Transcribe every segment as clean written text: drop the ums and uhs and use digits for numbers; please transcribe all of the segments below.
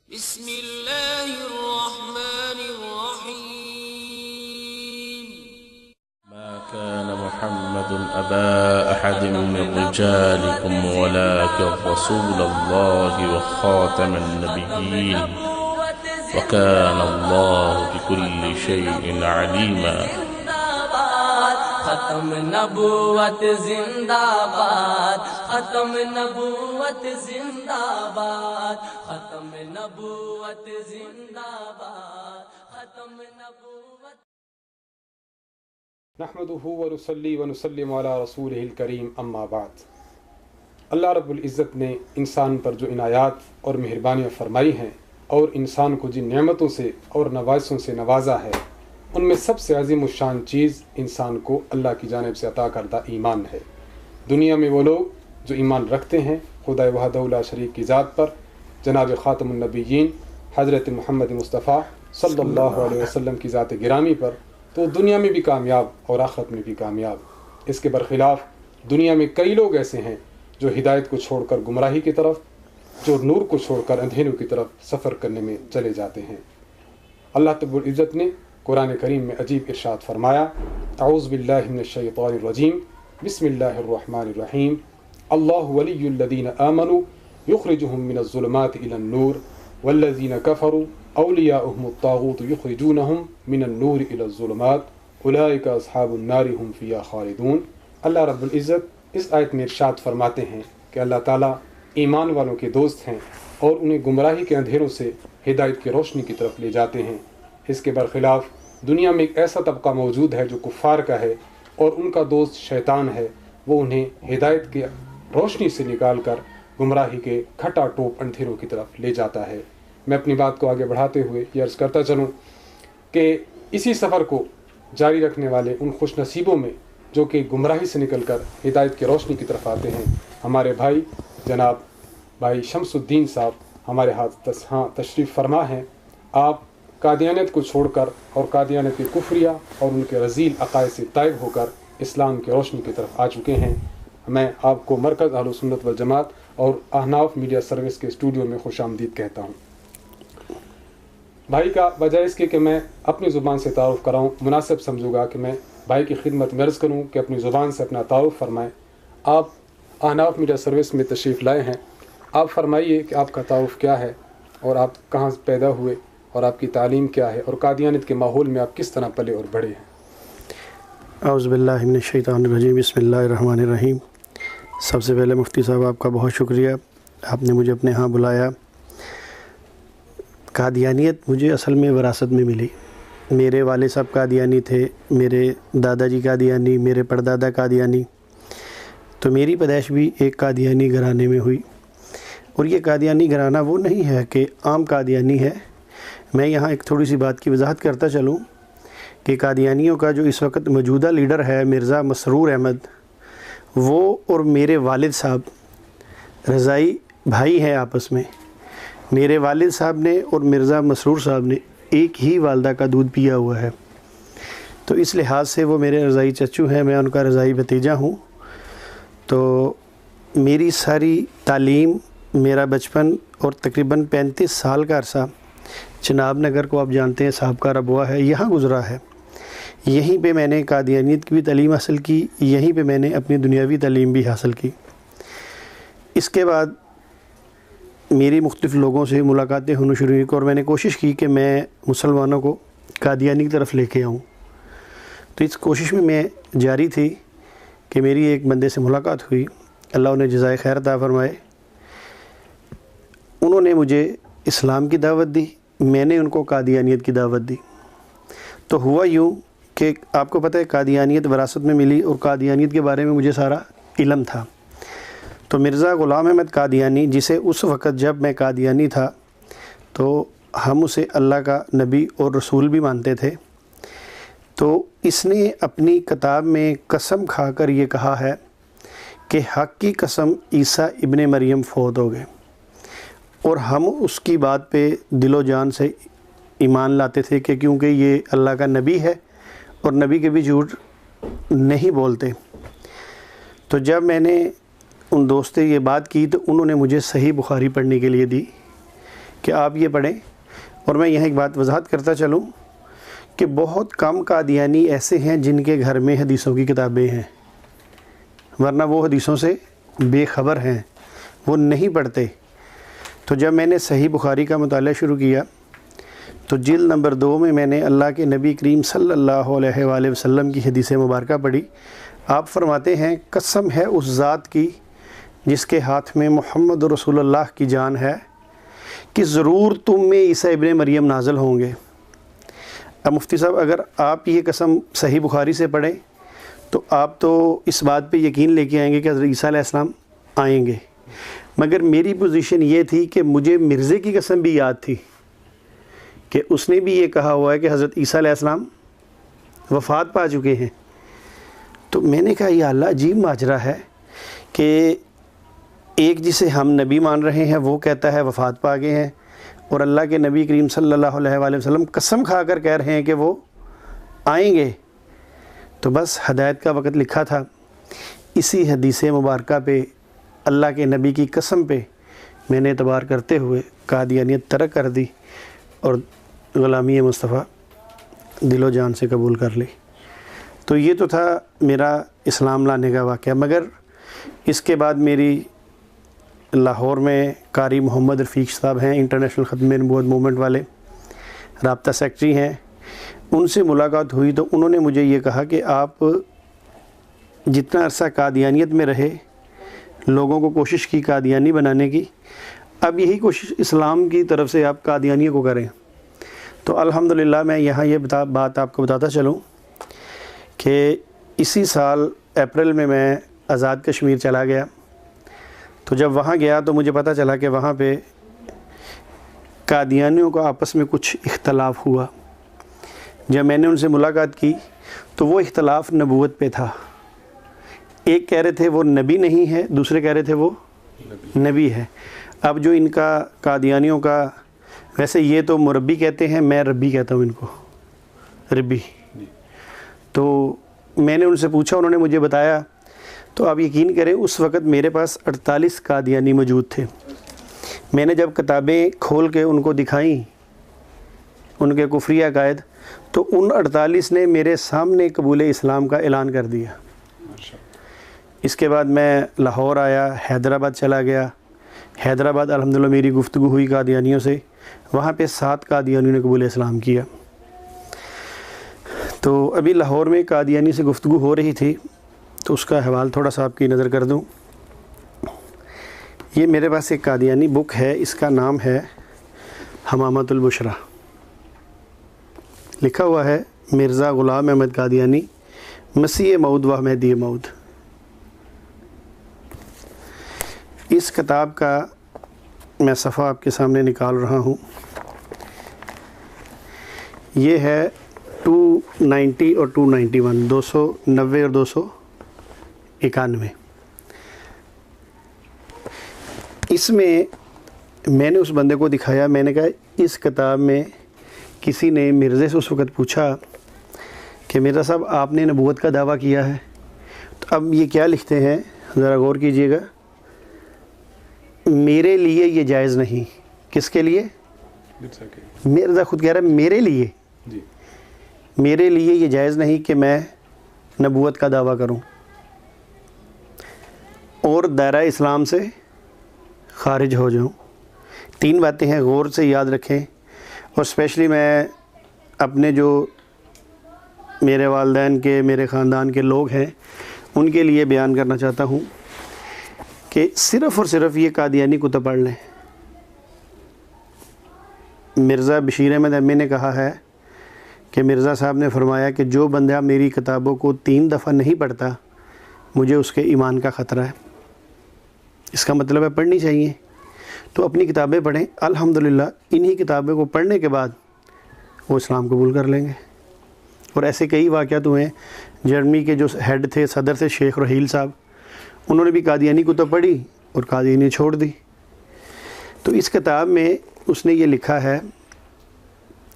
بسم اللہ الرحمن الرحیم ما كان محمد أبا أحد من رجالكم ولكن رسول الله وخاتم النبيين وكان الله بكل شيء عليما. ختم نبوت زندہ باد، ختم نبوت زندہ باد، ختم نبوت زندہ باد، ختم نبوت. نحمده ونصلي ونسلم على رسوله الکریم اما بعد. اللہ رب العزت نے انسان پر جو عنایات اور مہربانیاں فرمائی ہیں اور انسان کو جن نعمتوں سے اور نوازشوں سے نوازا ہے، ان میں سب سے عظیم الشان چیز انسان کو اللہ کی جانب سے عطا کردہ ایمان ہے. دنیا میں وہ لوگ جو ایمان رکھتے ہیں خدا وحدہ لا شریک کی ذات پر، جناب خاتم النبیین حضرت محمد مصطفیٰ صلی اللہ علیہ وسلم کی ذات گرامی پر، تو دنیا میں بھی کامیاب اور آخرت میں بھی کامیاب. اس کے برخلاف دنیا میں کئی لوگ ایسے ہیں جو ہدایت کو چھوڑ کر گمراہی کی طرف، جو نور کو چھوڑ کر اندھیروں کی طرف سفر کرنے میں چلے جاتے ہیں. اللہ رب العزت نے قرآن کریم میں عجیب ارشاد فرمایا، اعوذ باللہ من الشیطان الرجیم، بسم اللہ الرحمن الرحیم، اللہ ولی الذین آمنوا یخرجهم من الظلمات الى النور والذین کفروا اولیاؤہم الطاغوت یخرجونہم من النور الى الظلمات اولئک اصحاب النار هم فیہا خالدون. اللہ رب العزت اس آیت میں ارشاد فرماتے ہیں کہ اللہ تعالیٰ ایمان والوں کے دوست ہیں اور انہیں گمراہی کے اندھیروں سے ہدایت کی روشنی کی طرف لے جاتے ہیں. اس کے برخلاف دنیا میں ایک ایسا طبقہ موجود ہے جو کفار کا ہے اور ان کا دوست شیطان ہے، وہ انہیں ہدایت کی روشنی سے نکال کر گمراہی کے کھٹا ٹوپ اندھیروں کی طرف لے جاتا ہے. میں اپنی بات کو آگے بڑھاتے ہوئے یہ عرض کرتا چلوں کہ اسی سفر کو جاری رکھنے والے ان خوش نصیبوں میں جو کہ گمراہی سے نکل کر ہدایت کی روشنی کی طرف آتے ہیں، ہمارے بھائی جناب بھائی شمس الدین صاحب ہمارے ہاتھ تشریف فرما ہیں. آپ قادیانیت کو چھوڑ کر اور قادیانیت کے کفریہ اور ان کے رذیل عقائد سے طائب ہو کر اسلام کی روشنی کی طرف آ چکے ہیں. میں آپ کو مرکز اہل سنت والجماعت اور احناف میڈیا سروس کے اسٹوڈیو میں خوش آمدید کہتا ہوں. بھائی کا وجہ اس کی کہ میں اپنی زبان سے تعارف کراؤں، مناسب سمجھوں گا کہ میں بھائی کی خدمت میں عرض کروں کہ اپنی زبان سے اپنا تعارف فرمائیں. آپ احناف میڈیا سروس میں تشریف لائے ہیں، آپ فرمائیے کہ آپ کا تعارف کیا ہے اور آپ کہاں پیدا ہوئے اور آپ کی تعلیم کیا ہے اور قادیانیت کے ماحول میں آپ کس طرح پلے اور بڑھے ہیں. اعوذ باللہ من الشیطان الرجیم، بسم اللہ الرحمن الرحیم. سب سے پہلے مفتی صاحب آپ کا بہت شکریہ، آپ نے مجھے اپنے ہاں بلایا. قادیانیت مجھے اصل میں وراثت میں ملی. میرے والد صاحب قادیانی تھے، میرے دادا جی قادیانی، میرے پردادا قادیانی، تو میری پیدائش بھی ایک قادیانی گھرانے میں ہوئی. اور یہ قادیانی گھرانہ وہ نہیں ہے کہ عام قادیانی ہے. میں یہاں ایک تھوڑی سی بات کی وضاحت کرتا چلوں کہ قادیانیوں کا جو اس وقت موجودہ لیڈر ہے مرزا مسرور احمد، وہ اور میرے والد صاحب رضائی بھائی ہیں آپس میں. میرے والد صاحب نے اور مرزا مسرور صاحب نے ایک ہی والدہ کا دودھ پیا ہوا ہے، تو اس لحاظ سے وہ میرے رضائی چچو ہیں، میں ان کا رضائی بھتیجا ہوں. تو میری ساری تعلیم، میرا بچپن اور تقریباً 35 سال کا عرصہ چناب نگر کو آپ جانتے ہیں صاحب کا ربوہ ہے، یہاں گزرا ہے. یہیں پہ میں نے قادیانیت کی بھی تعلیم حاصل کی، یہیں پہ میں نے اپنی دنیاوی تعلیم بھی حاصل کی. اس کے بعد میری مختلف لوگوں سے ملاقاتیں ہونا شروع ہوئی اور میں نے کوشش کی کہ میں مسلمانوں کو قادیانی کی طرف لے کے آؤں. تو اس کوشش میں جاری تھی کہ میری ایک بندے سے ملاقات ہوئی، اللہ انہیں جزائے خیر عطا فرمائے. انہوں نے مجھے اسلام کی دعوت دی، میں نے ان کو قادیانیت کی دعوت دی. تو ہوا یوں کہ آپ کو پتہ ہے قادیانیت وراثت میں ملی اور قادیانیت کے بارے میں مجھے سارا علم تھا. تو مرزا غلام احمد قادیانی، جسے اس وقت جب میں قادیانی تھا تو ہم اسے اللہ کا نبی اور رسول بھی مانتے تھے، تو اس نے اپنی کتاب میں قسم کھا کر یہ کہا ہے کہ حق کی قسم عیسیٰ ابن مریم فوت ہو گئے. اور ہم اس کی بات پہ دل و جان سے ایمان لاتے تھے کہ کیونکہ یہ اللہ کا نبی ہے اور نبی کے بھی جھوٹ نہیں بولتے. تو جب میں نے ان دوست سے یہ بات کی تو انہوں نے مجھے صحیح بخاری پڑھنے کے لیے دی کہ آپ یہ پڑھیں. اور میں یہاں ایک بات وضاحت کرتا چلوں کہ بہت کم قادیانی ایسے ہیں جن کے گھر میں حدیثوں کی کتابیں ہیں، ورنہ وہ حدیثوں سے بے خبر ہیں، وہ نہیں پڑھتے. تو جب میں نے صحیح بخاری کا مطالعہ شروع کیا تو جلد نمبر 2 میں نے اللہ کے نبی کریم صلی اللہ علیہ وآلہ وسلم کی حدیث مبارکہ پڑھی. آپ فرماتے ہیں قسم ہے اس ذات کی جس کے ہاتھ میں محمد رسول اللہ کی جان ہے کہ ضرور تم میں عیسیٰ ابن مریم نازل ہوں گے. اب مفتی صاحب اگر آپ یہ قسم صحیح بخاری سے پڑھیں تو آپ تو اس بات پہ یقین لے کے آئیں گے کہ حضرت عیسیٰ علیہ السلام آئیں گے، مگر میری پوزیشن یہ تھی کہ مجھے مرزے کی قسم بھی یاد تھی کہ اس نے بھی یہ کہا ہوا ہے کہ حضرت عیسیٰ علیہ السلام وفات پا چکے ہیں. تو میں نے کہا یا اللہ عجیب ماجرا ہے کہ ایک جسے ہم نبی مان رہے ہیں وہ کہتا ہے وفات پا گئے ہیں، اور اللہ کے نبی کریم صلی اللہ علیہ وآلہ وسلم قسم کھا کر کہہ رہے ہیں کہ وہ آئیں گے. تو بس ہدایت کا وقت لکھا تھا. اسی حدیث مبارکہ پہ اللہ کے نبی کی قسم پہ میں نے اعتبار کرتے ہوئے قادیانیت ترک کر دی اور غلامی مصطفیٰ دل و جان سے قبول کر لی. تو یہ تو تھا میرا اسلام لانے کا واقعہ. مگر اس کے بعد میری لاہور میں قاری محمد رفیق صاحب ہیں، انٹرنیشنل ختم نبوت موومنٹ والے، رابطہ سیکٹری ہیں، ان سے ملاقات ہوئی تو انہوں نے مجھے یہ کہا کہ آپ جتنا عرصہ قادیانیت میں رہے لوگوں کو کوشش کی قادیانی بنانے کی، اب یہی کوشش اسلام کی طرف سے آپ قادیانیوں کو کریں. تو الحمدللہ میں یہاں یہ بات آپ کو بتاتا چلوں کہ اسی سال اپریل میں آزاد کشمیر چلا گیا. تو جب وہاں گیا تو مجھے پتہ چلا کہ وہاں پہ قادیانیوں کو آپس میں کچھ اختلاف ہوا. جب میں نے ان سے ملاقات کی تو وہ اختلاف نبوت پہ تھا. ایک کہہ رہے تھے وہ نبی نہیں ہے، دوسرے کہہ رہے تھے وہ نبی ہے. اب جو ان کا قادیانیوں کا، ویسے یہ تو مربی کہتے ہیں، میں ربی کہتا ہوں ان کو، ربی. تو میں نے ان سے پوچھا، انہوں نے مجھے بتایا. تو آپ یقین کریں اس وقت میرے پاس 48 قادیانی موجود تھے. میں نے جب کتابیں کھول کے ان کو دکھائیں ان کے کفری عقائد تو ان 48 نے میرے سامنے قبول اسلام کا اعلان کر دیا. اس کے بعد میں لاہور آیا، حیدرآباد چلا گیا. حیدرآباد الحمدللہ میری گفتگو ہوئی قادیانیوں سے، وہاں پہ 7 قادیانیوں نے قبول اسلام کیا. تو ابھی لاہور میں قادیانی سے گفتگو ہو رہی تھی تو اس کا حوال تھوڑا سا آپ کی نظر کر دوں. یہ میرے پاس ایک قادیانی بک ہے، اس کا نام ہے حمامۃ البشریٰ. لکھا ہوا ہے مرزا غلام احمد قادیانی، مسیح موعود و مہدی موعود. اس کتاب کا میں صفحہ آپ کے سامنے نکال رہا ہوں. یہ ہے 290 اور 291، 290 اور 291. اس میں میں نے اس بندے کو دکھایا، میں نے کہا اس کتاب میں کسی نے مرزے سے اس وقت پوچھا کہ مرزا صاحب آپ نے نبوت کا دعویٰ کیا ہے، تو اب یہ کیا لکھتے ہیں ذرا غور کیجئے گا. میرے لیے یہ جائز نہیں. کس کے لیے؟ مرزا خود کہہ رہا ہے میرے لیے، میرے لیے یہ جائز نہیں کہ میں نبوت کا دعویٰ کروں اور دائرہ اسلام سے خارج ہو جاؤں. 3 باتیں ہیں، غور سے یاد رکھیں. اور اسپیشلی میں اپنے جو میرے والدین کے، میرے خاندان کے لوگ ہیں ان کے لیے بیان کرنا چاہتا ہوں کہ صرف اور صرف یہ قادیانی کتب پڑھ لیں. مرزا بشیر احمد امی نے کہا ہے کہ مرزا صاحب نے فرمایا کہ جو بندہ میری کتابوں کو 3 دفعہ نہیں پڑھتا مجھے اس کے ایمان کا خطرہ ہے. اس کا مطلب ہے پڑھنی چاہیے. تو اپنی کتابیں پڑھیں، الحمدللہ انہی کتابوں کو پڑھنے کے بعد وہ اسلام قبول کر لیں گے. اور ایسے کئی واقعات ہوئے ہیں. جرمنی کے جو ہیڈ تھے، صدر تھے شیخ رحیل صاحب، انہوں نے بھی قادیانی کتب پڑھی اور قادیانی چھوڑ دی. تو اس کتاب میں اس نے یہ لکھا ہے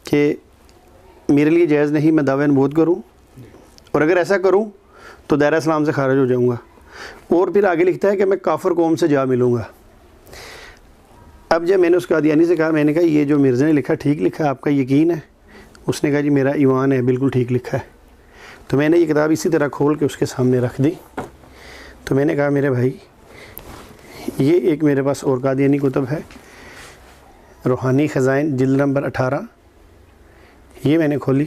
کہ میرے لیے جائز نہیں میں دعویٰ نبوت کروں، اور اگر ایسا کروں تو دائرہ اسلام سے خارج ہو جاؤں گا. اور پھر آگے لکھتا ہے کہ میں کافر قوم سے جا ملوں گا. اب جب میں نے اس قادیانی سے کہا، میں نے کہا یہ جو مرزا نے لکھا ٹھیک لکھا ہے، آپ کا یقین ہے؟ اس نے کہا جی میرا ایمان ہے، بالکل ٹھیک لکھا ہے۔ تو میں نے یہ کتاب اسی طرح کھول کے اس کے سامنے رکھ دی۔ تو میں نے کہا میرے بھائی یہ ایک میرے پاس اور قادیانی کتب ہے، روحانی خزائن جلد نمبر 18، یہ میں نے کھولی۔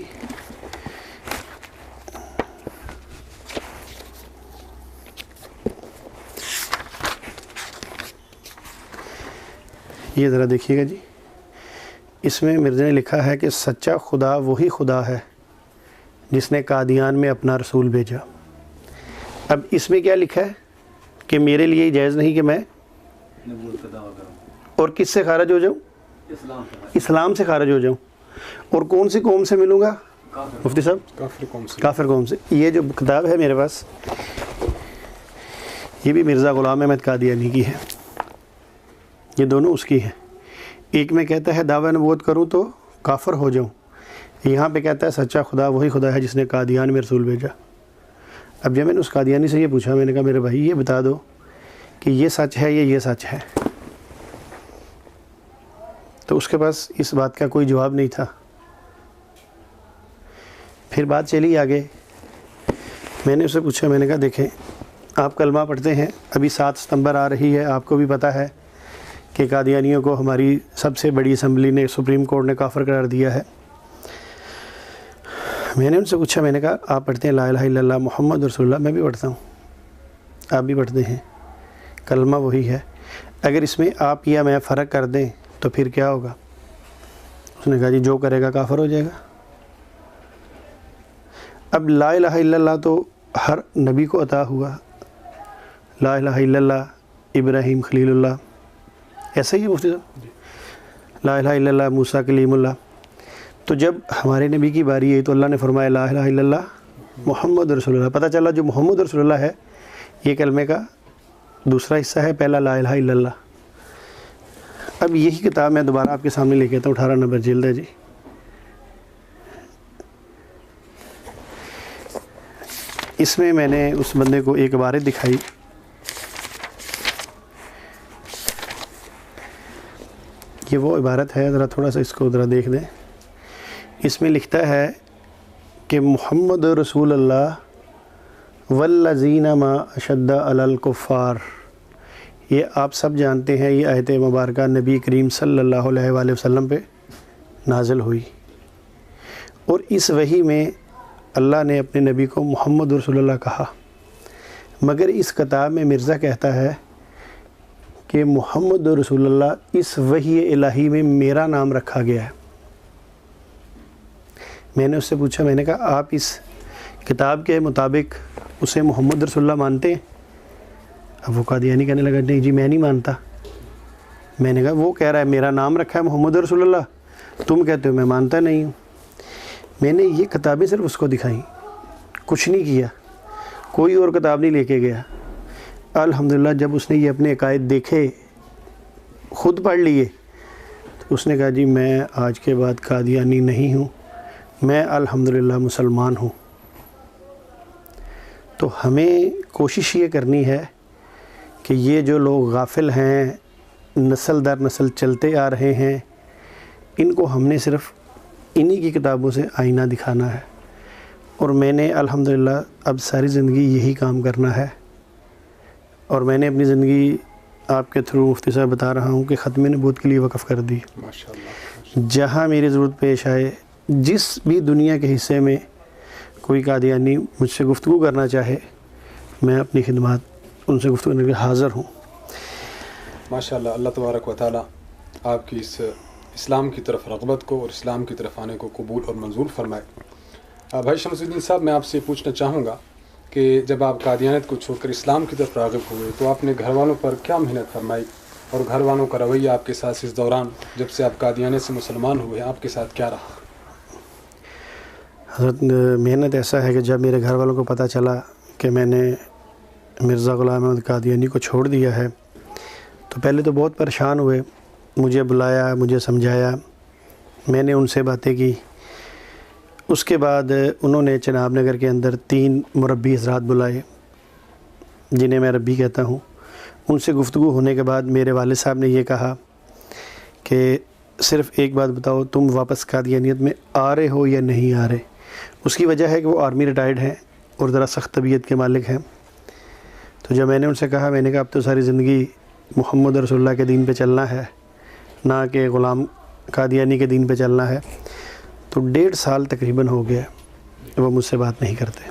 یہ ذرا دیکھیے گا جی، اس میں مرزا نے لکھا ہے کہ سچا خدا وہی خدا ہے جس نے قادیان میں اپنا رسول بھیجا۔ اب اس میں کیا لکھا ہے کہ میرے لیے جائز نہیں کہ میں اور کس سے خارج ہو جاؤں؟ اسلام سے خارج ہو جاؤں۔ اور کون سی قوم سے ملوں گا مفتی صاحب؟ کافر قوم سے۔ یہ جو کتاب ہے میرے پاس، یہ بھی مرزا غلام احمد قادیانی کی ہے، یہ دونوں اس کی ہیں۔ ایک میں کہتا ہے دعویٰ نبوت کروں تو کافر ہو جاؤں، یہاں پہ کہتا ہے سچا خدا وہی خدا ہے جس نے قادیان میں رسول بھیجا۔ اب جب میں نے اس قادیانی سے یہ پوچھا، میں نے کہا میرے بھائی یہ بتا دو کہ یہ سچ ہے یا یہ سچ ہے، تو اس کے پاس اس بات کا کوئی جواب نہیں تھا۔ پھر بات چلی آگے، میں نے اس سے پوچھا، میں نے کہا دیکھیں آپ کلمہ پڑھتے ہیں، ابھی 7 ستمبر آ رہی ہے، آپ کو بھی پتہ ہے کہ قادیانیوں کو ہماری سب سے بڑی اسمبلی نے، سپریم کورٹ نے کافر قرار دیا ہے۔ میں نے ان سے پوچھا، میں نے کہا آپ پڑھتے ہیں لا الہ الا اللہ محمد رسول اللہ؟ میں بھی پڑھتا ہوں، آپ بھی پڑھتے ہیں، کلمہ وہی ہے، اگر اس میں آپ یا میں فرق کر دیں تو پھر کیا ہوگا؟ اس نے کہا جی جو کرے گا کافر ہو جائے گا۔ اب لا الہ الا اللہ تو ہر نبی کو عطا ہوا، لا الہ الا اللہ ابراہیم خلیل اللہ، ایسا ہی ہے مفتی صاحب؟ لا الہ الا اللہ موسیٰ کلیم اللہ۔ تو جب ہمارے نبی کی باری آئی تو اللہ نے فرمایا لا الہ الا اللہ محمد رسول اللہ۔ پتہ چلا جو محمد رسول اللہ ہے یہ کلمے کا دوسرا حصہ ہے، پہلا لا الہ الا اللہ۔ اب یہی کتاب میں دوبارہ آپ کے سامنے لے کے آتا ہوں، 18 نمبر جلد ہے جی۔ اس میں نے اس بندے کو ایک عبارت دکھائی، یہ وہ عبارت ہے، ذرا تھوڑا سا اس کو ذرا دیکھ دیں۔ اس میں لکھتا ہے کہ محمد رسول اللہ والذین ما اشد علی الکفار، یہ آپ سب جانتے ہیں، یہ آیت مبارکہ نبی کریم صلی اللہ علیہ وآلہ وسلم پہ نازل ہوئی، اور اس وحی میں اللہ نے اپنے نبی کو محمد رسول اللہ کہا، مگر اس کتاب میں مرزا کہتا ہے کہ محمد رسول اللہ اس وحی الہی میں میرا نام رکھا گیا ہے۔ میں نے اس سے پوچھا، میں نے کہا آپ اس کتاب کے مطابق اسے محمد رسول اللہ مانتے ہیں؟ اب وہ قادیانی کہنے لگا نہیں جی میں نہیں مانتا۔ میں نے کہا وہ کہہ رہا ہے میرا نام رکھا ہے محمد رسول اللہ، تم کہتے ہو میں مانتا نہیں ہوں۔ میں نے یہ کتابیں صرف اس کو دکھائیں، کچھ نہیں کیا، کوئی اور کتاب نہیں لے کے گیا۔ الحمدللہ جب اس نے یہ اپنے عقائد دیکھے، خود پڑھ لیے، تو اس نے کہا جی میں آج کے بعد قادیانی نہیں ہوں، میں الحمدللہ مسلمان ہوں۔ تو ہمیں کوشش یہ کرنی ہے کہ یہ جو لوگ غافل ہیں، نسل در نسل چلتے آ رہے ہیں، ان کو ہم نے صرف انہی کی کتابوں سے آئینہ دکھانا ہے، اور میں نے الحمدللہ اب ساری زندگی یہی کام کرنا ہے، اور میں نے اپنی زندگی آپ کے تھرو مفتی صاحب بتا رہا ہوں کہ ختم نبوت کے لیے وقف کر دی۔ ماشاءاللہ، جہاں میری ضرورت پیش آئے، جس بھی دنیا کے حصے میں کوئی قادیانی مجھ سے گفتگو کرنا چاہے، میں اپنی خدمات ان سے گفتگو کرنے کے حاضر ہوں۔ ماشاءاللہ، اللہ تبارک و تعالیٰ آپ کی اس اسلام کی طرف رغبت کو اور اسلام کی طرف آنے کو قبول اور منظور فرمائے۔ بھائی شمس الدین صاحب، میں آپ سے پوچھنا چاہوں گا کہ جب آپ قادیانیت کو چھوڑ کر اسلام کی طرف راغب ہوئے تو آپ نے گھر والوں پر کیا محنت فرمائی، اور گھر والوں کا رویہ آپ کے ساتھ اس دوران جب سے آپ قادیانیت سے مسلمان ہوئے آپ کے ساتھ کیا رہا؟ حضرت محنت ایسا ہے کہ جب میرے گھر والوں کو پتہ چلا کہ میں نے مرزا غلام احمد قادیانی کو چھوڑ دیا ہے تو پہلے تو بہت پریشان ہوئے، مجھے بلایا، مجھے سمجھایا، میں نے ان سے باتیں کی۔ اس کے بعد انہوں نے چناب نگر کے اندر 3 مربی حضرات بلائے جنہیں میں ربی کہتا ہوں۔ ان سے گفتگو ہونے کے بعد میرے والد صاحب نے یہ کہا کہ صرف ایک بات بتاؤ، تم واپس قادیانیت میں آ رہے ہو یا نہیں آ رہے؟ اس کی وجہ ہے کہ وہ آرمی ریٹائرڈ ہیں اور ذرا سخت طبیعت کے مالک ہیں. تو جب میں نے ان سے کہا، میں نے کہا اب تو ساری زندگی محمد رسول اللہ کے دین پہ چلنا ہے، نہ کہ غلام قادیانی کے دین پہ چلنا ہے. تو 1.5 سال تقریباً ہو گیا وہ مجھ سے بات نہیں کرتے.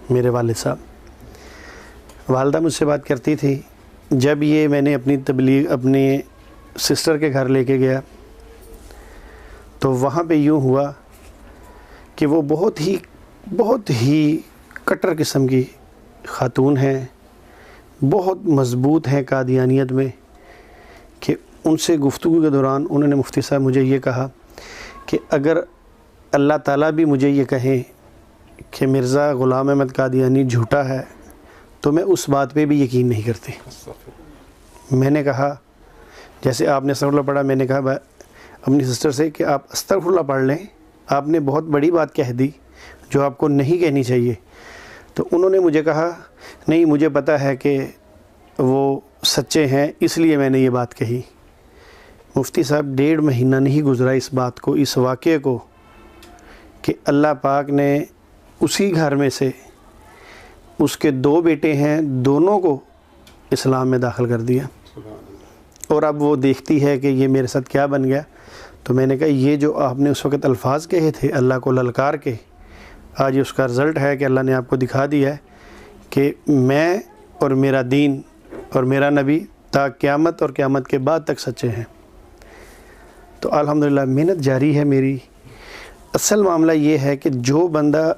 میرے والد صاحب، والدہ مجھ سے بات کرتی تھی. جب یہ میں نے اپنی تبلیغ اپنے سسٹر کے گھر لے کے گیا تو وہاں پہ یوں ہوا کہ وہ بہت ہی کٹر قسم کی خاتون ہیں، بہت مضبوط ہیں قادیانیت میں، کہ ان سے گفتگو کے دوران انہوں نے مفتی صاحب مجھے یہ کہا کہ اگر اللہ تعالیٰ بھی مجھے یہ کہیں کہ مرزا غلام احمد قادیانی جھوٹا ہے تو میں اس بات پہ بھی یقین نہیں کرتی. میں نے کہا جیسے آپ نے استغفر اللہ پڑھا، میں نے کہا اپنی سسٹر سے کہ آپ استغفر اللہ پڑھ لیں، آپ نے بہت بڑی بات کہہ دی جو آپ کو نہیں کہنی چاہیے. تو انہوں نے مجھے کہا نہیں، مجھے پتہ ہے کہ وہ سچے ہیں اس لیے میں نے یہ بات کہی. مفتی صاحب 1.5 مہینہ نہیں گزرا اس بات کو، اس واقعے کو، کہ اللہ پاک نے اسی گھر میں سے اس کے 2 بیٹے ہیں، دونوں کو اسلام میں داخل کر دیا. اور اب وہ دیکھتی ہے کہ یہ میرے ساتھ کیا بن گیا. تو میں نے کہا یہ جو آپ نے اس وقت الفاظ کہے تھے اللہ کو للکار کے، آج اس کا رزلٹ ہے کہ اللہ نے آپ کو دکھا دیا ہے کہ میں اور میرا دین اور میرا نبی تا قیامت اور قیامت کے بعد تک سچے ہیں. تو الحمدللہ محنت جاری ہے میری. اصل معاملہ یہ ہے کہ جو بندہ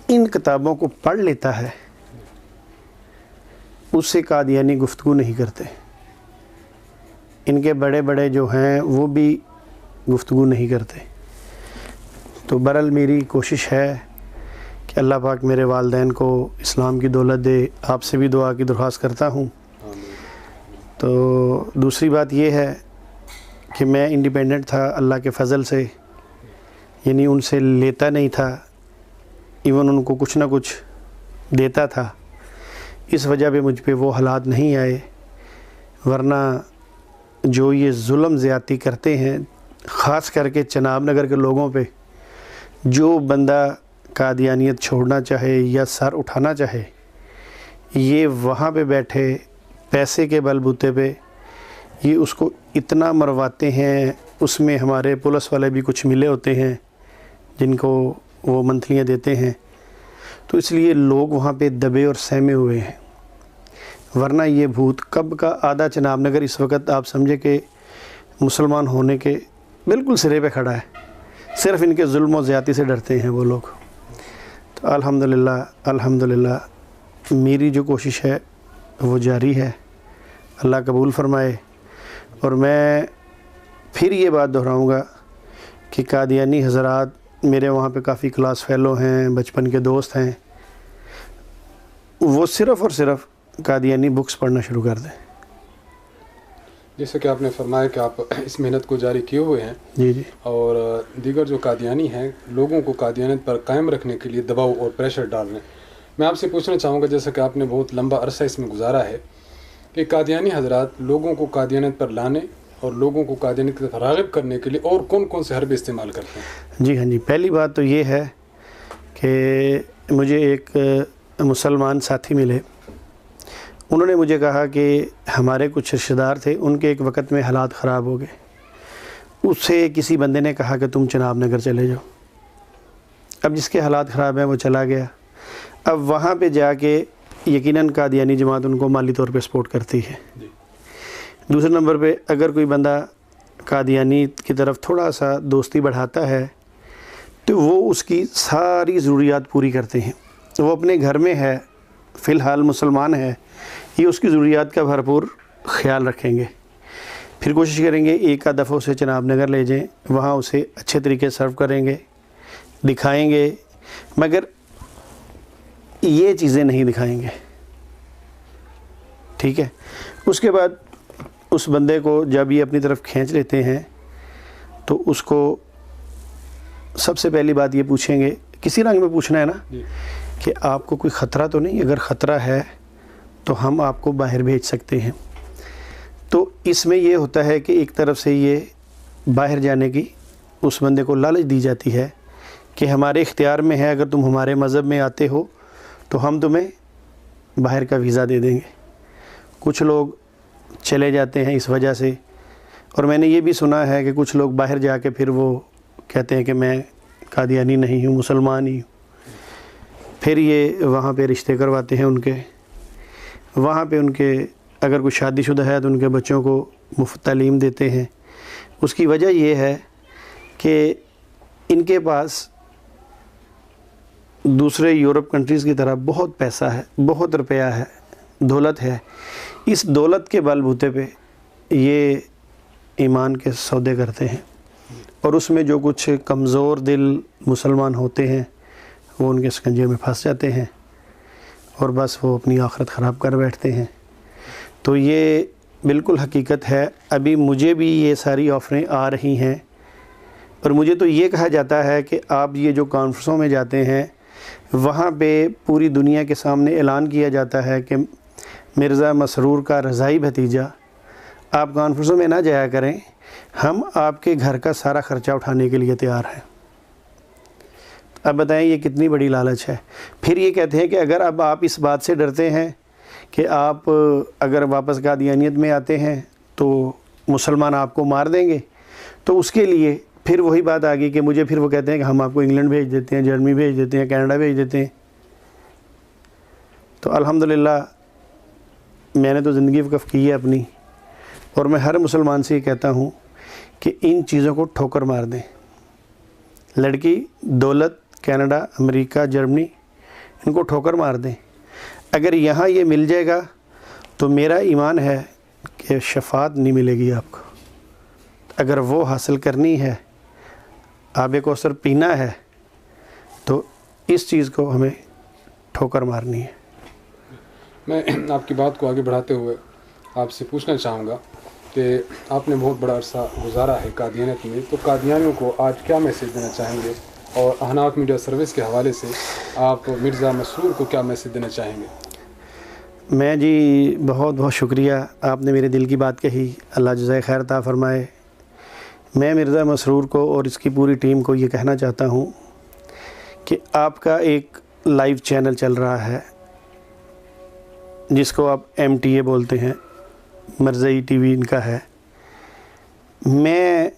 ان کتابوں کو پڑھ لیتا ہے اس سے قادیانی گفتگو نہیں کرتے. ان کے بڑے بڑے جو ہیں وہ بھی گفتگو نہیں کرتے. تو بہرحال میری کوشش ہے کہ اللہ پاک میرے والدین کو اسلام کی دولت دے. آپ سے بھی دعا کی درخواست کرتا ہوں. تو دوسری بات یہ ہے کہ میں انڈیپینڈنٹ تھا اللہ کے فضل سے، یعنی ان سے لیتا نہیں تھا، ایون ان کو کچھ نہ کچھ دیتا تھا. اس وجہ پہ مجھ پہ وہ حالات نہیں آئے. ورنہ جو یہ ظلم زیادتی کرتے ہیں، خاص کر کے چناب نگر کے لوگوں پہ، جو بندہ قادیانیت چھوڑنا چاہے یا سر اٹھانا چاہے، یہ وہاں پہ بیٹھے پیسے کے بل بوتے پہ یہ اس کو اتنا مرواتے ہیں. اس میں ہمارے پولیس والے بھی کچھ ملے ہوتے ہیں جن کو وہ منتھلیاں دیتے ہیں. تو اس لیے لوگ وہاں پہ دبے اور سہمے ہوئے ہیں. ورنہ یہ بھوت کب کا آدھا چناب نگر اس وقت آپ سمجھے کہ مسلمان ہونے کے بالکل سرے پہ کھڑا ہے. صرف ان کے ظلم و زیادتی سے ڈرتے ہیں وہ لوگ. تو الحمدللہ میری جو کوشش ہے وہ جاری ہے. اللہ قبول فرمائے. اور میں پھر یہ بات دہراؤں گا کہ قادیانی حضرات میرے وہاں پہ کافی کلاس فیلو ہیں، بچپن کے دوست ہیں، وہ صرف اور صرف قادیانی بکس پڑھنا شروع کر دیں. جیسے کہ آپ نے فرمایا کہ آپ اس محنت کو جاری کیے ہوئے ہیں. جی. اور دیگر جو قادیانی ہیں لوگوں کو قادیانیت پر قائم رکھنے کے لیے دباؤ اور پریشر ڈال رہے ہیں. میں آپ سے پوچھنا چاہوں گا، جیسا کہ آپ نے بہت لمبا عرصہ اس میں گزارا ہے، کہ قادیانی حضرات لوگوں کو قادیانیت پر لانے اور لوگوں کو قادیانیت کی طرف راغب کرنے کے لیے اور کون کون سے حربے استعمال کرتے ہیں؟ جی ہاں جی. پہلی بات تو یہ ہے کہ مجھے ایک مسلمان ساتھی ملے. انہوں نے مجھے کہا کہ ہمارے کچھ رشتہ دار تھے، ان کے ایک وقت میں حالات خراب ہو گئے. اس سے کسی بندے نے کہا کہ تم چناب نگر چلے جاؤ. اب جس کے حالات خراب ہیں وہ چلا گیا. اب وہاں پہ جا کے یقیناً قادیانی جماعت ان کو مالی طور پہ سپورٹ کرتی ہے. دوسرے نمبر پہ اگر کوئی بندہ قادیانی کی طرف تھوڑا سا دوستی بڑھاتا ہے تو وہ اس کی ساری ضروریات پوری کرتے ہیں. وہ اپنے گھر میں ہے، فی الحال مسلمان ہے، یہ اس کی ضروریات کا بھرپور خیال رکھیں گے. پھر کوشش کریں گے ایک آدھ دفعہ اسے چناب نگر لے جائیں، وہاں اسے اچھے طریقے سرو کریں گے، دکھائیں گے، مگر یہ چیزیں نہیں دکھائیں گے. ٹھیک ہے. اس کے بعد اس بندے کو جب یہ اپنی طرف کھینچ لیتے ہیں تو اس کو سب سے پہلی بات یہ پوچھیں گے، کسی رنگ میں پوچھنا ہے نا، کہ آپ کو کوئی خطرہ تو نہیں؟ اگر خطرہ ہے تو ہم آپ کو باہر بھیج سکتے ہیں. تو اس میں یہ ہوتا ہے کہ ایک طرف سے یہ باہر جانے کی اس بندے کو لالچ دی جاتی ہے کہ ہمارے اختیار میں ہے، اگر تم ہمارے مذہب میں آتے ہو تو ہم تمہیں باہر کا ویزا دے دیں گے۔ کچھ لوگ چلے جاتے ہیں اس وجہ سے، اور میں نے یہ بھی سنا ہے کہ کچھ لوگ باہر جا کے پھر وہ کہتے ہیں کہ میں قادیانی نہیں ہوں، مسلمان ہی ہوں، پھر یہ وہاں پہ رشتے کرواتے ہیں ان کے، وہاں پہ ان کے اگر کوئی شادی شدہ ہے تو ان کے بچوں کو مفت تعلیم دیتے ہیں۔ اس کی وجہ یہ ہے کہ ان کے پاس دوسرے یورپ کنٹریز کی طرح بہت پیسہ ہے، بہت روپیہ ہے، دولت ہے۔ اس دولت کے بل بوتے پہ یہ ایمان کے سودے کرتے ہیں، اور اس میں جو کچھ کمزور دل مسلمان ہوتے ہیں وہ ان کے سکنجے میں پھنس جاتے ہیں، اور بس وہ اپنی آخرت خراب کر بیٹھتے ہیں۔ تو یہ بالکل حقیقت ہے۔ ابھی مجھے بھی یہ ساری آفریں آ رہی ہیں، اور مجھے تو یہ کہا جاتا ہے کہ آپ یہ جو کانفرنسوں میں جاتے ہیں وہاں پہ پوری دنیا کے سامنے اعلان کیا جاتا ہے کہ مرزا مسرور کا رضائی بھتیجا، آپ کانفرنسوں میں نہ جایا کریں، ہم آپ کے گھر کا سارا خرچہ اٹھانے کے لیے تیار ہیں۔ اب بتائیں یہ کتنی بڑی لالچ ہے۔ پھر یہ کہتے ہیں کہ اگر اب آپ اس بات سے ڈرتے ہیں کہ آپ اگر واپس قادیانیت میں آتے ہیں تو مسلمان آپ کو مار دیں گے، تو اس کے لیے پھر وہی بات آ گئی کہ مجھے پھر وہ کہتے ہیں کہ ہم آپ کو انگلینڈ بھیج دیتے ہیں، جرمنی بھیج دیتے ہیں، کینیڈا بھیج دیتے ہیں۔ تو الحمدللہ میں نے تو زندگی وقف کی ہے اپنی، اور میں ہر مسلمان سے یہ کہتا ہوں کہ ان چیزوں کو ٹھوکر مار دیں۔ لڑکی، دولت، کینیڈا، امریکہ، جرمنی، ان کو ٹھوکر مار دیں۔ اگر یہاں یہ مل جائے گا تو میرا ایمان ہے کہ شفاعت نہیں ملے گی آپ کو۔ اگر وہ حاصل کرنی ہے، آب کوثر پینا ہے، تو اس چیز کو ہمیں ٹھوکر مارنی ہے۔ میں آپ کی بات کو آگے بڑھاتے ہوئے آپ سے پوچھنا چاہوں گا کہ آپ نے بہت بڑا عرصہ گزارا ہے قادیانیت میں، تو قادیانیوں کو آج کیا میسیج دینا چاہیں گے، اور احناف میڈیا سروس کے حوالے سے آپ مرزا مسرور کو کیا میسیج دینا چاہیں گے؟ میں جی بہت بہت شکریہ، آپ نے میرے دل کی بات کہی، اللہ جزائے خیر عطا فرمائے۔ میں مرزا مسرور کو اور اس کی پوری ٹیم کو یہ کہنا چاہتا ہوں کہ آپ کا ایک لائیو چینل چل رہا ہے جس کو آپ MTA بولتے ہیں، مرزائی ٹی وی ان کا ہے۔ میں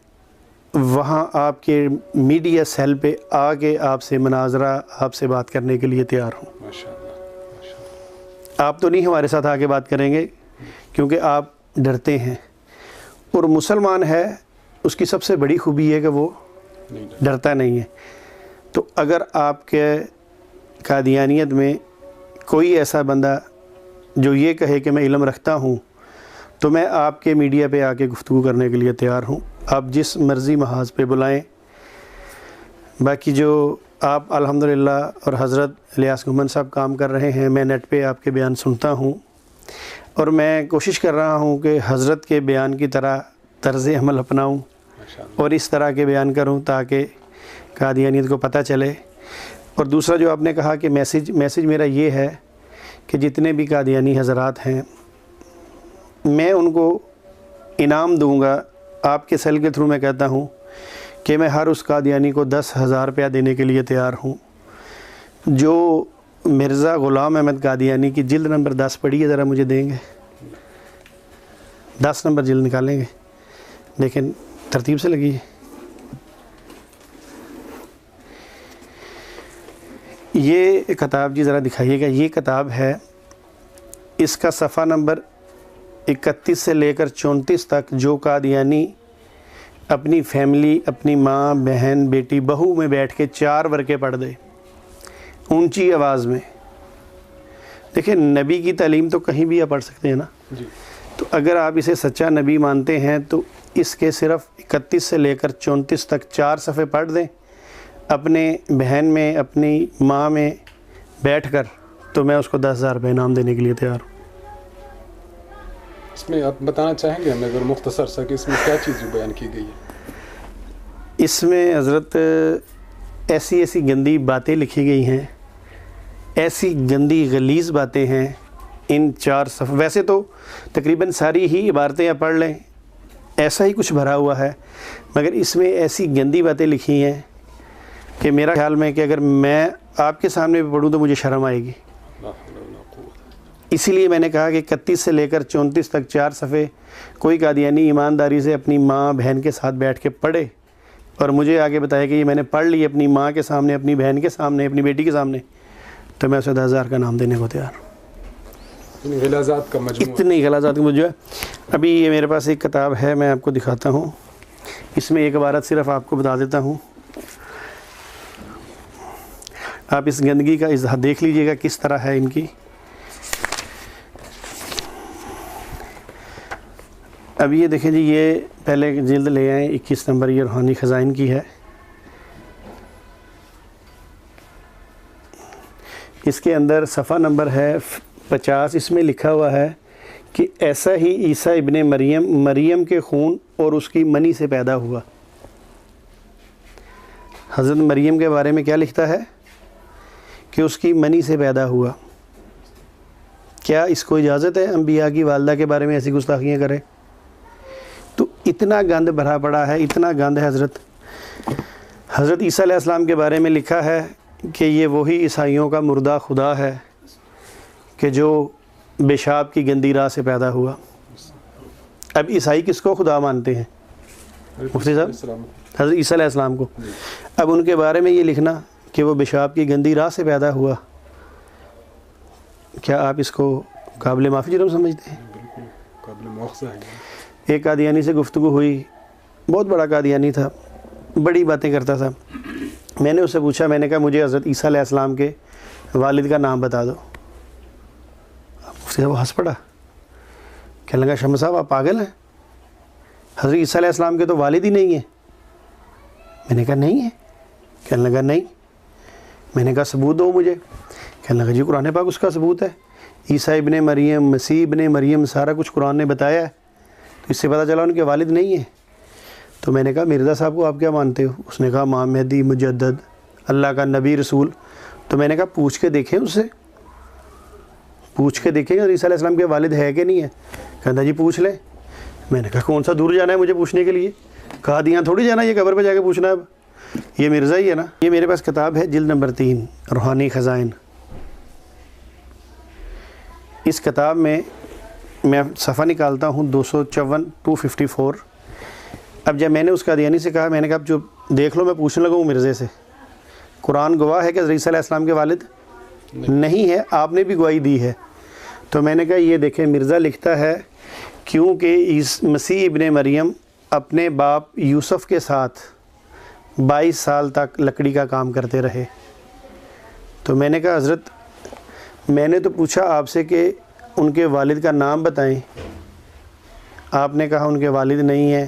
وہاں آپ کے میڈیا سیل پہ آ کے آپ سے مناظرہ، آپ سے بات کرنے کے لیے تیار ہوں۔ آپ تو نہیں ہمارے ساتھ آ کے بات کریں گے کیونکہ آپ ڈرتے ہیں، اور مسلمان ہے اس کی سب سے بڑی خوبی ہے کہ وہ ڈرتا نہیں ہے۔ تو اگر آپ کے قادیانیت میں کوئی ایسا بندہ جو یہ کہے کہ میں علم رکھتا ہوں، تو میں آپ کے میڈیا پہ آ کے گفتگو کرنے کے لیے تیار ہوں، آپ جس مرضی محاذ پہ بلائیں۔ باقی جو آپ الحمدللہ اور حضرت الیاس گھمن صاحب کام کر رہے ہیں، میں نیٹ پہ آپ کے بیان سنتا ہوں، اور میں کوشش کر رہا ہوں کہ حضرت کے بیان کی طرح طرز عمل اپناؤں اور اس طرح کے بیان کروں تاکہ قادیانیت کو پتہ چلے۔ اور دوسرا جو آپ نے کہا کہ میسیج میرا یہ ہے کہ جتنے بھی قادیانی حضرات ہیں میں ان کو انعام دوں گا۔ آپ کے سیل کے تھرو میں کہتا ہوں کہ میں ہر اس قادیانی کو 10,000 روپیہ دینے کے لیے تیار ہوں جو مرزا غلام احمد قادیانی کی جلد نمبر 10 پڑھی ہے، ذرا مجھے دیں گے؟ 10 نمبر جلد نکالیں گے، لیکن ترتیب سے لگی ہے۔ یہ کتاب جی ذرا دکھائیے گا، یہ کتاب ہے، اس کا صفحہ نمبر 31 سے لے کر 34 تک جو قادیانی اپنی فیملی، اپنی ماں، بہن، بیٹی، بہو میں بیٹھ کے 4 ورقے پڑھ دے اونچی آواز میں۔ دیکھیں نبی کی تعلیم تو کہیں بھی آپ پڑھ سکتے ہیں نا، تو اگر آپ اسے سچا نبی مانتے ہیں تو اس کے صرف 31 سے لے کر 34 تک 4 صفحے پڑھ دیں اپنے بہن میں، اپنی ماں میں بیٹھ کر، تو میں اس کو 10,000 روپے انعام دینے کے لیے تیار ہوں۔ اس میں آپ بتانا چاہیں گے ہمیں اگر مختصر سا کہ اس میں کیا چیز بیان کی گئی ہے؟ اس میں حضرت ایسی گندی باتیں لکھی گئی ہیں، ایسی گندی غلیظ باتیں ہیں ان 4 صفحے، ویسے تو تقریباً ساری ہی عبارتیں آپ پڑھ لیں ایسا ہی کچھ بھرا ہوا ہے، مگر اس میں ایسی گندی باتیں لکھی ہیں کہ میرا خیال میں کہ اگر میں آپ کے سامنے بھی پڑھوں تو مجھے شرم آئے گی۔ اسی لیے میں نے کہا کہ 31 سے لے کر 34 تک 4 صفحے کوئی قادیانی ایمانداری سے اپنی ماں بہن کے ساتھ بیٹھ کے پڑھے اور مجھے آگے بتایا کہ یہ میں نے پڑھ لی اپنی ماں کے سامنے، اپنی بہن کے سامنے، اپنی بیٹی کے سامنے، تو میں اسے 10,000 کا نام دینے کو تیار ہوں۔ غلاظات کا مجموعہ، اتنی غلاظات کا مجموعہ۔ ابھی یہ میرے پاس ایک کتاب ہے، میں آپ کو دکھاتا ہوں، اس میں ایک عبارت صرف آپ کو بتا دیتا ہوں، آپ اس گندگی کا اظہار دیکھ لیجئے گا کس طرح ہے ان کی۔ اب یہ دیکھیں جی، یہ پہلے جلد لے آئیں 21 نمبر، یہ روحانی خزائن کی ہے۔ اس کے اندر صفحہ نمبر ہے 50، اس میں لکھا ہوا ہے کہ ایسا ہی عیسیٰ ابن مریم کے خون اور اس کی منی سے پیدا ہوا۔ حضرت مریم کے بارے میں کیا لکھتا ہے کہ اس کی منی سے پیدا ہوا۔ کیا اس کو اجازت ہے انبیاء کی والدہ کے بارے میں ایسی گستاخیاں کرے؟ تو اتنا گند بھرا پڑا ہے، اتنا گند ہے۔ حضرت عیسیٰ علیہ السلام کے بارے میں لکھا ہے کہ یہ وہی عیسائیوں کا مردہ خدا ہے کہ جو پیشاب کی گندی راہ سے پیدا ہوا۔ اب عیسائی کس کو خدا مانتے ہیں؟ مفتی صاحب، حضرت عیسیٰ علیہ السلام کو۔ اب ان کے بارے میں یہ لکھنا کہ وہ پیشاب کی گندی راہ سے پیدا ہوا، کیا آپ اس کو قابل معافی جرم سمجھتے ہیں؟ بالکل قابل مؤاخذہ ہے۔ ایک قادیانی سے گفتگو ہوئی، بہت بڑا قادیانی تھا، بڑی باتیں کرتا تھا۔ میں نے اس سے پوچھا، میں نے کہا مجھے حضرت عیسیٰ علیہ السلام کے والد کا نام بتا دو۔ مفتی صاحب وہ ہنس پڑا، کہنے لگا شمس صاحب آپ پاگل ہیں، حضرت عیسیٰ علیہ السلام کے تو والد ہی نہیں ہیں۔ میں نے کہا نہیں ہے، کہنے لگا نہیں۔ میں نے کہا ثبوت دو مجھے، کہنے لگا جی قرآن پاک اس کا ثبوت ہے، عیسیٰ ابن مریم، مسیح ابن مریم، سارا کچھ قرآن نے بتایا ہے، تو اس سے پتہ چلا ان کے والد نہیں ہیں۔ تو میں نے کہا مرزا صاحب کو آپ کیا مانتے ہو؟ اس نے کہا امام مہدی، مجدد، اللہ کا نبی، رسول۔ تو میں نے کہا پوچھ کے دیکھیں اس سے، پوچھ کے دیکھیں اور عیسیٰ علیہ السلام کے والد ہے کہ نہیں ہے؟ کہتا جی پوچھ لیں۔ میں نے کہا کون سا دور جانا ہے مجھے پوچھنے کے لیے، کہا دیاں تھوڑی جانا ہے یہ قبر پہ جا کے پوچھنا ہے، اب یہ مرزا ہی ہے نا۔ یہ میرے پاس کتاب ہے جلد نمبر 3 روحانی خزائن۔ اس کتاب میں میں صفحہ نکالتا ہوں 254 254۔ اب جب میں نے اس قادیانی سے کہا، میں نے کہا اب جو دیکھ لو میں پوچھنے لگا ہوں مرزے سے، قرآن گواہ ہے کہ حضرت عیسیٰ علیہ السلام کے والد نہیں ہے، آپ نے بھی گواہی دی ہے۔ تو میں نے کہا یہ دیکھیں مرزا لکھتا ہے کیونکہ مسیح ابن مریم اپنے باپ یوسف کے ساتھ 22 سال تک لکڑی کا کام کرتے رہے۔ تو میں نے کہا حضرت میں نے تو پوچھا آپ سے کہ ان کے والد کا نام بتائیں، آپ نے کہا ان کے والد نہیں ہیں۔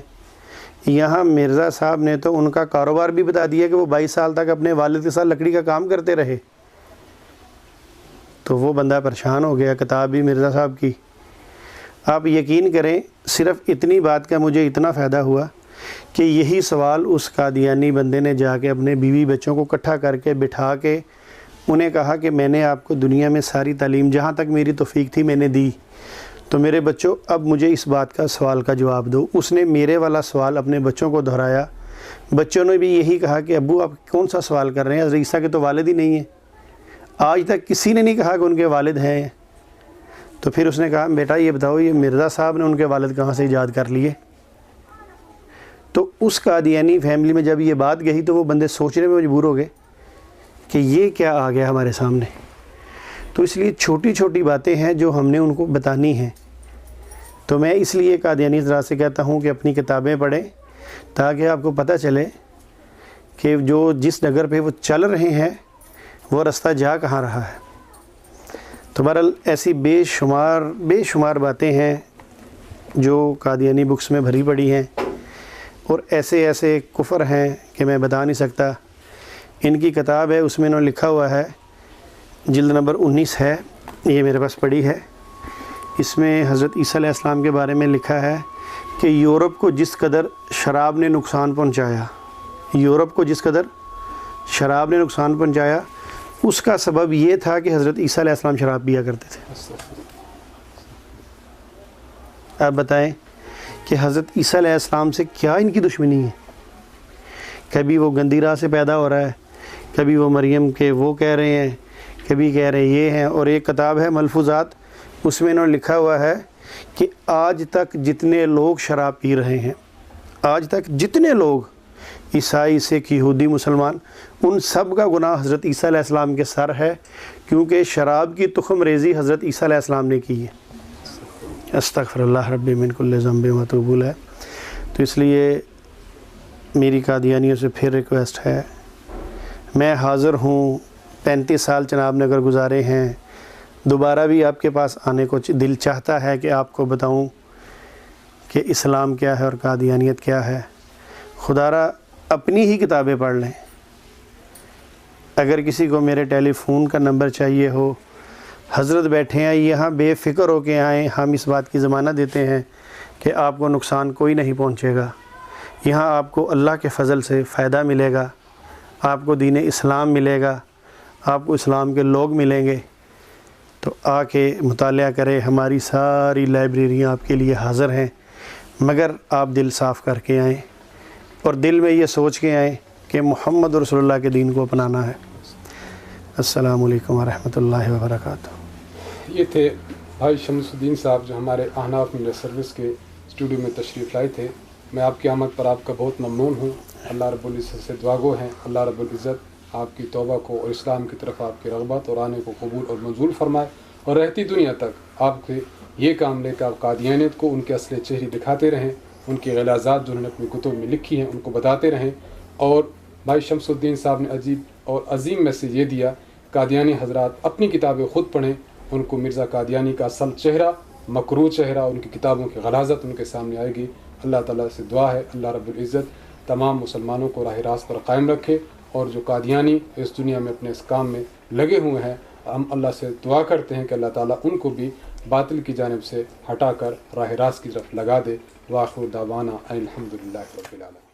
یہاں مرزا صاحب نے تو ان کا کاروبار بھی بتا دیا کہ وہ 22 سال تک اپنے والد کے ساتھ لکڑی کا کام کرتے رہے۔ تو وہ بندہ پریشان ہو گیا، کتاب بھی مرزا صاحب کی۔ آپ یقین کریں صرف اتنی بات کا مجھے اتنا فائدہ ہوا کہ یہی سوال اس قادیانی بندے نے جا کے اپنے بیوی بچوں کو اکٹھا کر کے بٹھا کے انہیں کہا کہ میں نے آپ کو دنیا میں ساری تعلیم جہاں تک میری توفیق تھی میں نے دی، تو میرے بچوں اب مجھے اس بات کا سوال کا جواب دو۔ اس نے میرے والا سوال اپنے بچوں کو دہرایا، بچوں نے بھی یہی کہا کہ ابو آپ کون سا سوال کر رہے ہیں، حضرت عیسیٰ کے تو والد ہی نہیں ہیں۔ آج تک کسی نے نہیں کہا کہ ان کے والد ہیں۔ تو پھر اس نے کہا بیٹا یہ بتاؤ یہ مرزا صاحب نے ان کے والد کہاں سے ایجاد کر لیے؟ تو اس قادیانی فیملی میں جب یہ بات گئی تو وہ بندے سوچنے میں مجبور ہو گئے کہ یہ کیا آ گیا ہمارے سامنے۔ تو اس لیے چھوٹی چھوٹی باتیں ہیں جو ہم نے ان کو بتانی ہیں۔ تو میں اس لیے قادیانی حضرات سے کہتا ہوں کہ اپنی کتابیں پڑھیں تاکہ آپ کو پتہ چلے کہ جو جس ڈگر پہ وہ چل رہے ہیں وہ رستہ جا کہاں رہا ہے۔ تو بہرحال ایسی بے شمار باتیں ہیں جو قادیانی بکس میں بھری پڑی ہیں، اور ایسے کفر ہیں کہ میں بتا نہیں سکتا۔ ان کی کتاب ہے، اس میں انہوں نے لکھا ہوا ہے، جلد نمبر 19 ہے، یہ میرے پاس پڑی ہے۔ اس میں حضرت عیسیٰ علیہ السلام کے بارے میں لکھا ہے کہ یورپ کو جس قدر شراب نے نقصان پہنچایا، یورپ کو جس قدر شراب نے نقصان پہنچایا، اس کا سبب یہ تھا کہ حضرت عیسیٰ علیہ السلام شراب پیا کرتے تھے۔ آپ بتائیں کہ حضرت عیسیٰ علیہ السلام سے کیا ان کی دشمنی ہے؟ کبھی وہ گندی راہ سے پیدا ہو رہا ہے، کبھی وہ مریم کے وہ کہہ رہے ہیں، کبھی کہہ رہے یہ ہیں. اور ایک کتاب ہے ملفوظات، اس میں انہوں نے لکھا ہوا ہے کہ آج تک جتنے لوگ شراب پی رہے ہیں، آج تک جتنے لوگ عیسائی، سکھ، یہودی، مسلمان، ان سب کا گناہ حضرت عیسیٰ علیہ السلام کے سر ہے، کیونکہ شراب کی تخم ریزی حضرت عیسیٰ علیہ السلام نے کی ہے. استغفر اللہ ربی من کل ذنب و اتوب الیہ. تو اس لیے میری قادیانیوں سے پھر ریکویسٹ ہے، میں حاضر ہوں، 35 سال جناب نگر گزارے ہیں، دوبارہ بھی آپ کے پاس آنے کو دل چاہتا ہے کہ آپ کو بتاؤں کہ اسلام کیا ہے اور قادیانیت کیا ہے. خدا را اپنی ہی کتابیں پڑھ لیں. اگر کسی کو میرے ٹیلی فون کا نمبر چاہیے ہو، حضرت بیٹھے ہیں یہاں، بے فکر ہو کے آئیں. ہم اس بات کی ضمانت دیتے ہیں کہ آپ کو نقصان کوئی نہیں پہنچے گا. یہاں آپ کو اللہ کے فضل سے فائدہ ملے گا، آپ کو دین اسلام ملے گا، آپ کو اسلام کے لوگ ملیں گے. تو آ کے مطالعہ کریں. ہماری ساری لائبریریاں آپ کے لیے حاضر ہیں، مگر آپ دل صاف کر کے آئیں اور دل میں یہ سوچ کے آئیں کہ محمد رسول اللہ کے دین کو اپنانا ہے. السلام علیکم ورحمۃ اللہ وبرکاتہ. یہ تھے بھائی شمس الدین صاحب جو ہمارے احناف ملت سروس کے اسٹوڈیو میں تشریف لائے تھے. میں آپ کی آمد پر آپ کا بہت ممنون ہوں. اللہ رب العزت سے دعا گو ہیں اللہ رب العزت آپ کی توبہ کو اور اسلام کی طرف آپ کی رغبت اور آنے کو قبول اور منظور فرمائے، اور رہتی دنیا تک آپ کے یہ کام لے کر آپ قادیانیت کو ان کے اصل چہرے دکھاتے رہیں، ان کی غلاظات جو انہوں نے اپنی کتب میں لکھی ہیں ان کو بتاتے رہیں. اور بھائی شمس الدین صاحب نے عجیب اور عظیم میسیج یہ دیا، قادیانی حضرات اپنی کتابیں خود پڑھیں، ان کو مرزا قادیانی کا اصل چہرہ، مکروہ چہرہ، ان کی کتابوں کی غلاظت ان کے سامنے آئے گی. اللہ تعالیٰ سے دعا ہے اللہ رب العزت تمام مسلمانوں کو راہ راست پر قائم رکھے، اور جو قادیانی اس دنیا میں اپنے اس کام میں لگے ہوئے ہیں، ہم اللہ سے دعا کرتے ہیں کہ اللہ تعالیٰ ان کو بھی باطل کی جانب سے ہٹا کر راہ راست کی طرف لگا دے. وآخر دعوانا الحمدللہ رب العالمین.